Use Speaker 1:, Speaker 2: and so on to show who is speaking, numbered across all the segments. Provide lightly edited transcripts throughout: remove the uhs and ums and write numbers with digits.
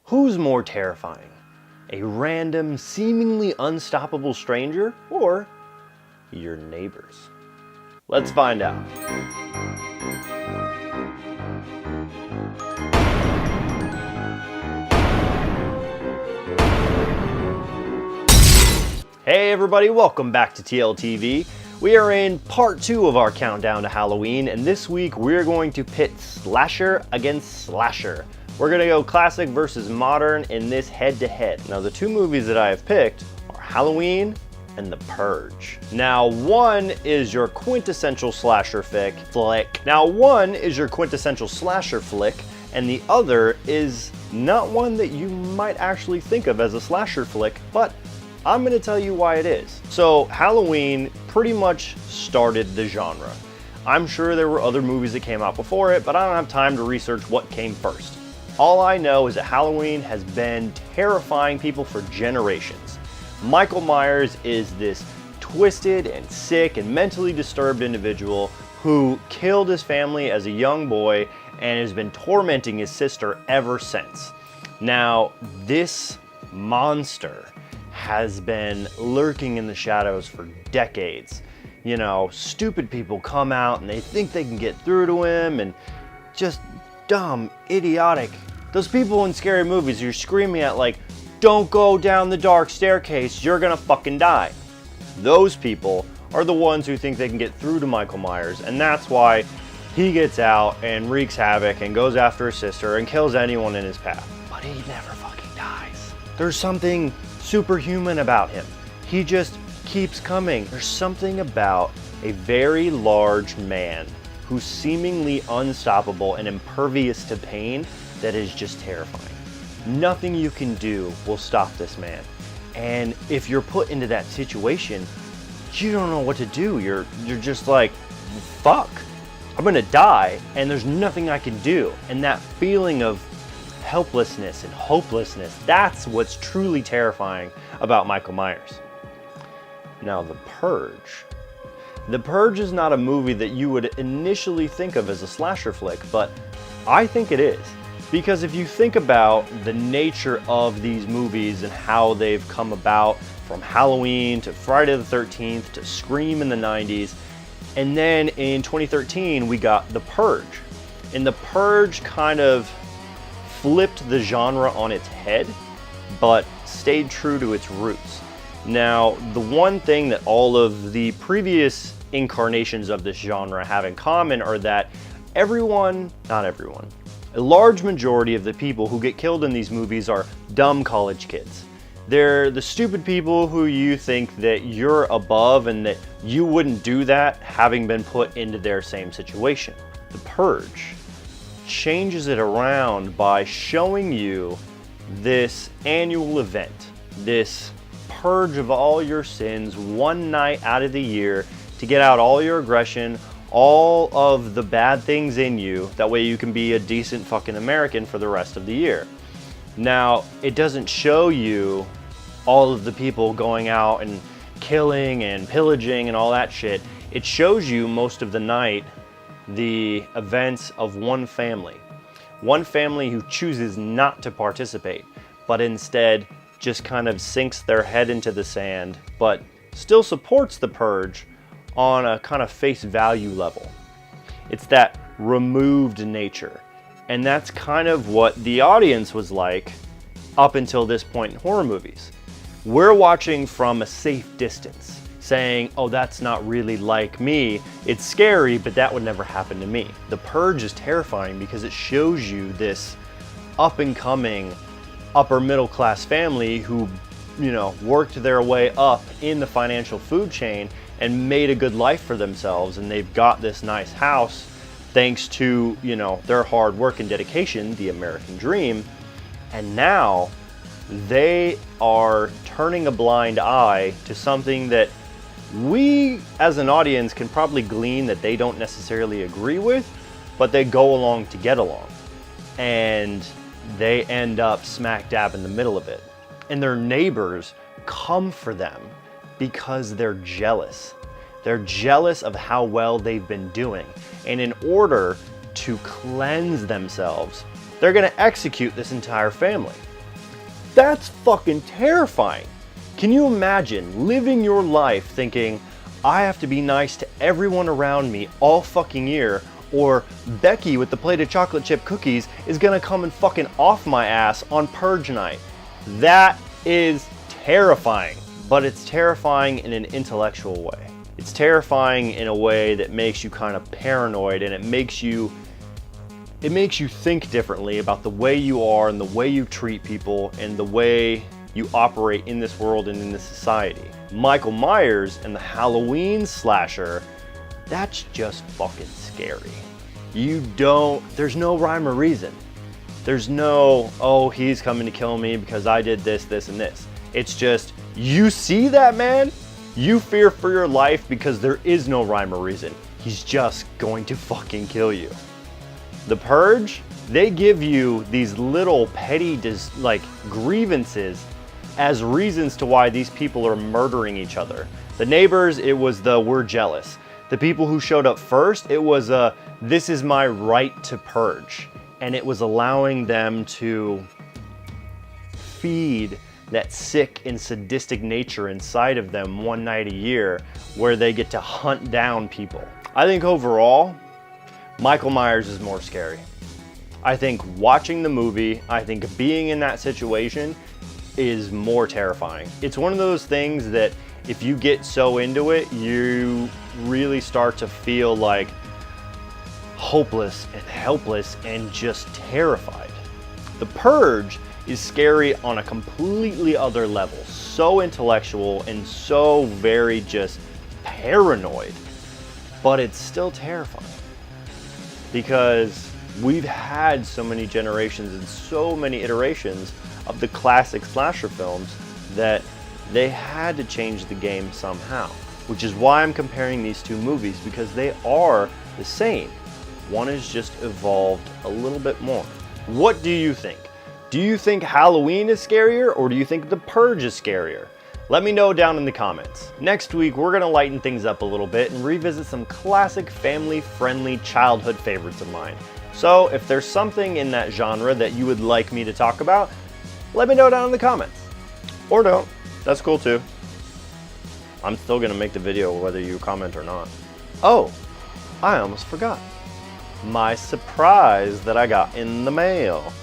Speaker 1: Who's more terrifying? A random, seemingly unstoppable stranger, or your neighbors? Let's find out. Hey everybody, welcome back to TLTV. We are in part 2 of our countdown to Halloween, and this week we're going to pit slasher against slasher. We're gonna go classic versus modern in this head-to-head. Now the two movies that I have picked are Halloween and The Purge. Now one is your quintessential slasher flick, and the other is not one that you might actually think of as a slasher flick, but I'm gonna tell you why it is. So Halloween pretty much started the genre. I'm sure there were other movies that came out before it, but I don't have time to research what came first. All I know is that Halloween has been terrifying people for generations. Michael Myers is this twisted and sick and mentally disturbed individual who killed his family as a young boy and has been tormenting his sister ever since. Now, this monster has been lurking in the shadows for decades. You know, stupid people come out and they think they can get through to him, and just dumb, idiotic. Those people in scary movies you're screaming at like, don't go down the dark staircase, you're gonna fucking die. Those people are the ones who think they can get through to Michael Myers, and that's why he gets out and wreaks havoc and goes after his sister and kills anyone in his path. But he never fucking dies. There's something superhuman about him. He just keeps coming. There's something about a very large man who's seemingly unstoppable and impervious to pain that is just terrifying. Nothing you can do will stop this man. And if you're put into that situation, you don't know what to do. You're just like, fuck, I'm gonna die and there's nothing I can do. And that feeling of helplessness and hopelessness, that's what's truly terrifying about Michael Myers. Now, The Purge. The Purge is not a movie that you would initially think of as a slasher flick, but I think it is. Because if you think about the nature of these movies and how they've come about, from Halloween to Friday the 13th to Scream in the 90s, and then in 2013 we got The Purge. And The Purge kind of flipped the genre on its head, but stayed true to its roots. Now, the one thing that all of the previous incarnations of this genre have in common are that not everyone, a large majority of the people who get killed in these movies are dumb college kids. They're the stupid people who you think that you're above and that you wouldn't do that having been put into their same situation. The Purge changes it around by showing you this annual event, this purge of all your sins one night out of the year to get out all your aggression, all of the bad things in you. That way you can be a decent fucking American for the rest of the year. Now, it doesn't show you all of the people going out and killing and pillaging and all that shit. It shows you most of the night the events of one family who chooses not to participate, but instead just kind of sinks their head into the sand, but still supports the Purge on a kind of face value level. It's that removed nature. And that's kind of what the audience was like up until this point in horror movies. We're watching from a safe distance, saying, oh, that's not really like me. It's scary, but that would never happen to me. The Purge is terrifying because it shows you this up and coming upper middle class family who, you know, worked their way up in the financial food chain and made a good life for themselves. And they've got this nice house thanks to, you know, their hard work and dedication, the American dream. And now they are turning a blind eye to something that we as an audience can probably glean that they don't necessarily agree with, but they go along to get along. And they end up smack dab in the middle of it. And their neighbors come for them because they're jealous. They're jealous of how well they've been doing. And in order to cleanse themselves, they're gonna execute this entire family. That's fucking terrifying. Can you imagine living your life thinking, I have to be nice to everyone around me all fucking year, or Becky with the plate of chocolate chip cookies is gonna come and fucking off my ass on Purge night? That is terrifying, but it's terrifying in an intellectual way. It's terrifying in a way that makes you kind of paranoid, and it makes you think differently about the way you are and the way you treat people and the way you operate in this world and in this society. Michael Myers and the Halloween slasher, that's just fucking scary. There's no rhyme or reason. There's no, oh, he's coming to kill me because I did this, this, and this. It's just, you see that man, you fear for your life because there is no rhyme or reason. He's just going to fucking kill you. The Purge, they give you these little petty grievances as reasons to why these people are murdering each other. The neighbors, it was the we're jealous. The people who showed up first, it was this is my right to purge. And it was allowing them to feed that sick and sadistic nature inside of them one night a year where they get to hunt down people. I think overall, Michael Myers is more scary. I think watching the movie, I think being in that situation is more terrifying. It's one of those things that if you get so into it, you really start to feel like hopeless and helpless and just terrified. The Purge is scary on a completely other level, so intellectual and so very just paranoid, but it's still terrifying because we've had so many generations and so many iterations of the classic slasher films that they had to change the game somehow, which is why I'm comparing these two movies, because they are the same. One has just evolved a little bit more. What do you think? Do you think Halloween is scarier, or do you think The Purge is scarier? Let me know down in the comments. Next week, we're gonna lighten things up a little bit and revisit some classic family-friendly childhood favorites of mine. So if there's something in that genre that you would like me to talk about, let me know down in the comments. Or don't, that's cool too. I'm still gonna make the video whether you comment or not. Oh, I almost forgot. My surprise that I got in the mail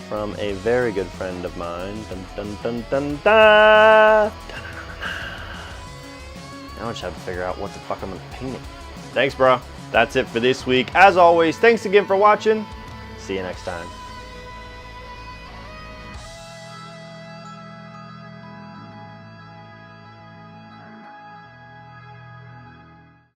Speaker 1: from a very good friend of mine. Dun, dun, dun, dun, dun. Now I just have to figure out what the fuck I'm gonna paint it. Thanks, bro. That's it for this week. As always, thanks again for watching. See you next time.